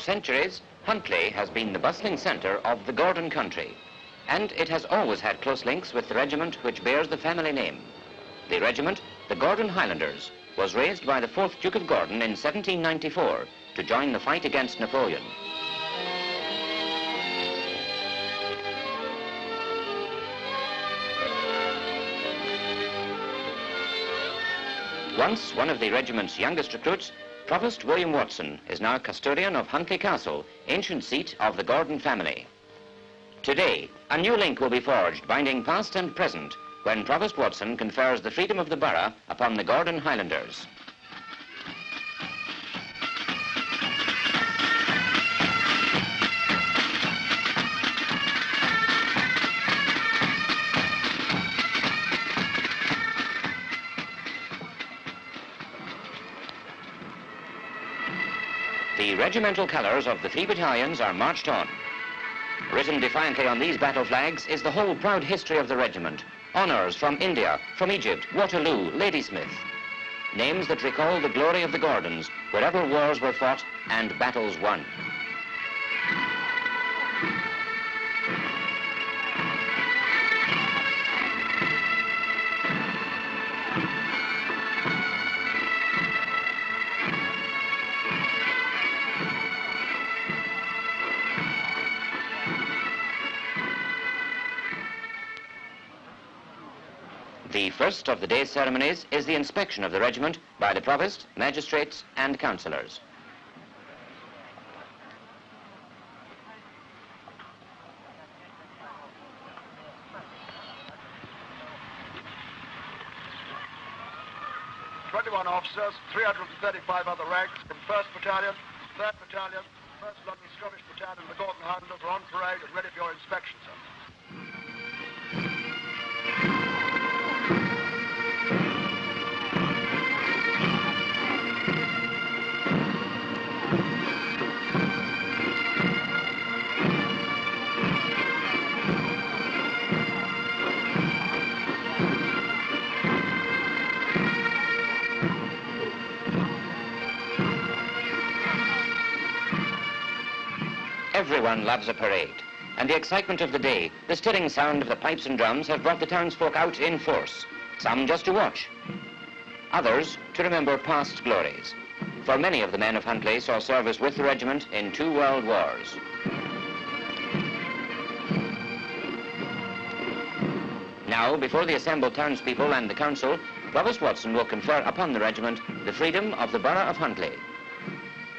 centuries, Huntly has been the bustling centre of the Gordon country, and it has always had close links with the regiment which bears the family name. The regiment, the Gordon Highlanders, was raised by the 4th Duke of Gordon in 1794 to join the fight against Napoleon. Once one of the regiment's youngest recruits, Provost William Watson is now custodian of Huntly Castle, ancient seat of the Gordon family. Today, a new link will be forged, binding past and present, when Provost Watson confers the freedom of the borough upon the Gordon Highlanders. The regimental colours of the 3 battalions are marched on. Written defiantly on these battle flags is the whole proud history of the regiment. Honours from India, from Egypt, Waterloo, Ladysmith. Names that recall the glory of the Gordons, wherever wars were fought and battles won. The first of the day's ceremonies is the inspection of the regiment by the provost, magistrates and councillors. "21 officers, 335 other ranks from 1st Battalion, 3rd Battalion, 1st London Scottish Battalion and the Gordon Highlanders are on parade and ready for your inspection, sir." Everyone loves a parade, and the excitement of the day, the stirring sound of the pipes and drums have brought the townsfolk out in force, some just to watch, others to remember past glories. For many of the men of Huntly saw service with the regiment in 2 world wars. Now, before the assembled townspeople and the council, Provost Watson will confer upon the regiment the freedom of the Borough of Huntly.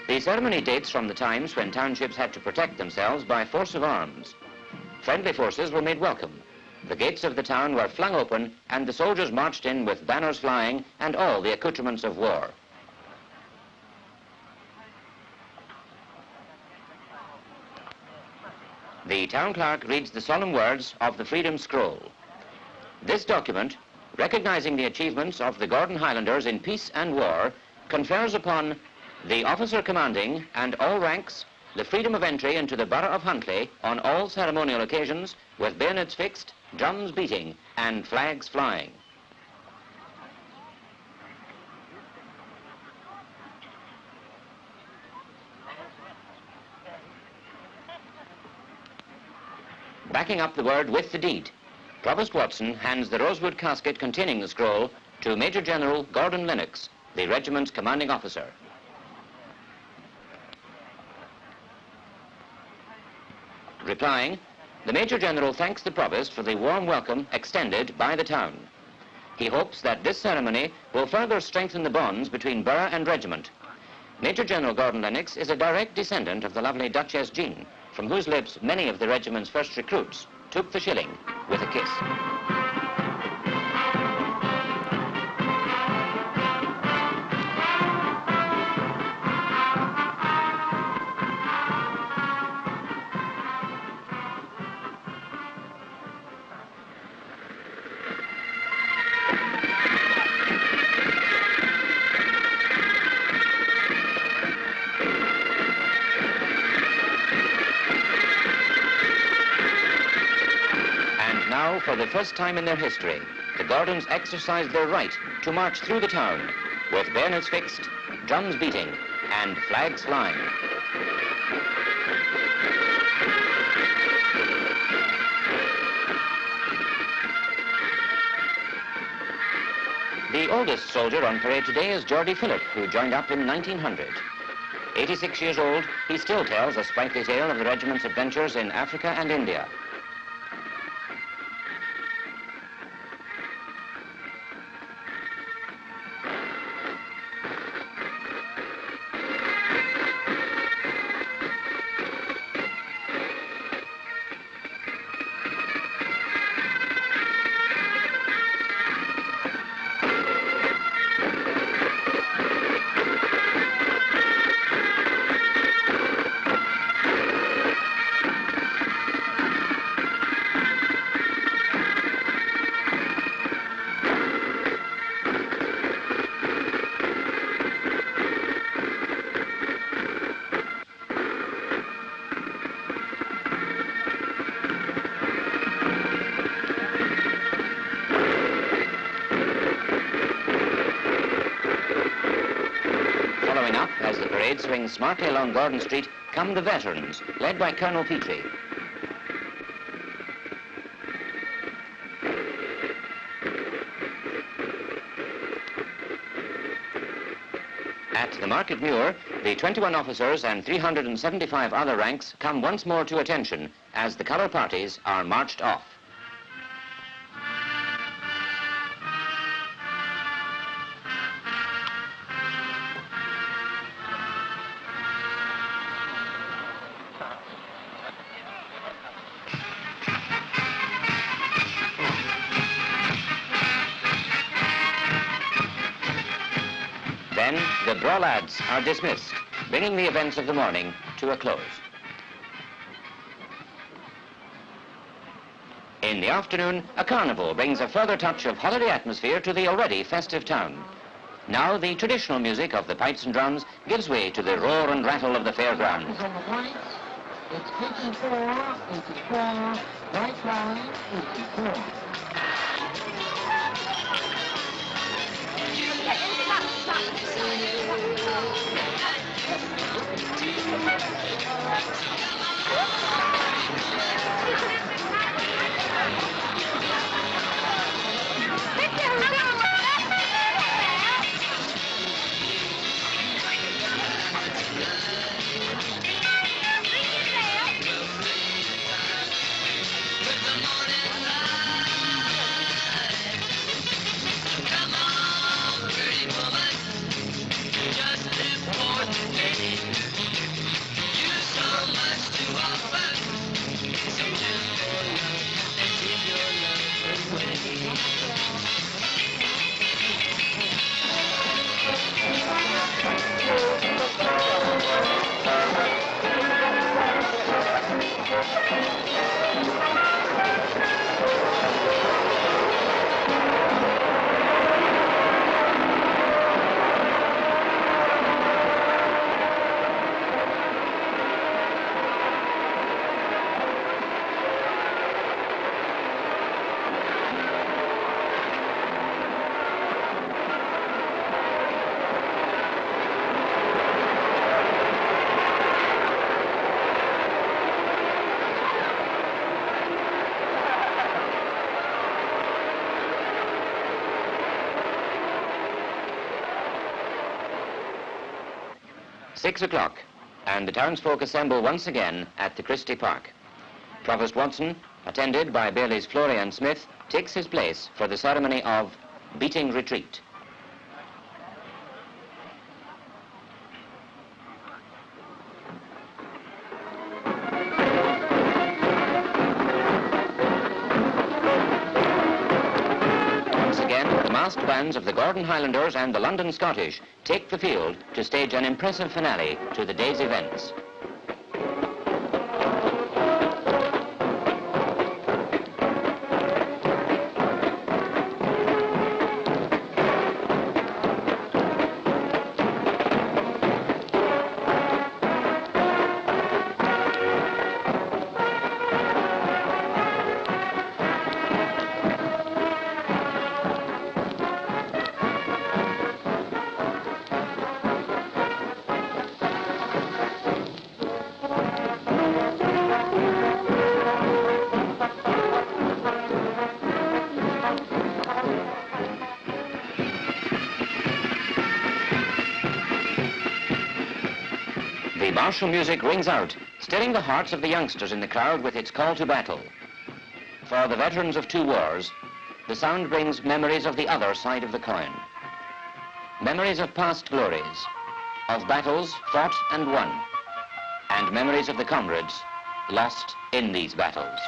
The ceremony dates from the times when townships had to protect themselves by force of arms. Friendly forces were made welcome. The gates of the town were flung open and the soldiers marched in with banners flying and all the accoutrements of war. The town clerk reads the solemn words of the Freedom Scroll. This document, recognizing the achievements of the Gordon Highlanders in peace and war, confers upon the officer commanding and all ranks the freedom of entry into the Borough of Huntly on all ceremonial occasions with bayonets fixed, drums beating and flags flying. Backing up the word with the deed, Provost Watson hands the rosewood casket containing the scroll to Major General Gordon Lennox, the regiment's commanding officer. Replying, the Major General thanks the Provost for the warm welcome extended by the town. He hopes that this ceremony will further strengthen the bonds between borough and regiment. Major General Gordon Lennox is a direct descendant of the lovely Duchess Jean, from whose lips many of the regiment's first recruits took the shilling with a kiss. Now, for the first time in their history, the Gordons exercised their right to march through the town with bayonets fixed, drums beating, and flags flying. The oldest soldier on parade today is Geordie Phillip, who joined up in 1900. 86 years old, he still tells a sprightly tale of the regiment's adventures in Africa and India. Following up, as the parade swings smartly along Gordon Street, come the veterans, led by Colonel Petrie. At the Market Muir, the 21 officers and 375 other ranks come once more to attention as the colour parties are marched off. Then the Brough lads are dismissed, bringing the events of the morning to a close. In the afternoon, a carnival brings a further touch of holiday atmosphere to the already festive town. Now the traditional music of the pipes and drums gives way to the roar and rattle of the fairground. It's 54, 54, right line, 54. Six o'clock, and the townsfolk assemble once again at the Christie Park. Provost Watson, attended by Bailies Florey and Smith, takes his place for the ceremony of beating retreat. Masked bands of the Gordon Highlanders and the London Scottish take the field to stage an impressive finale to the day's events. martial music rings out, stirring the hearts of the youngsters in the crowd with its call to battle. For the veterans of two wars, the sound brings memories of the other side of the coin. Memories of past glories, of battles fought and won, and memories of the comrades lost in these battles.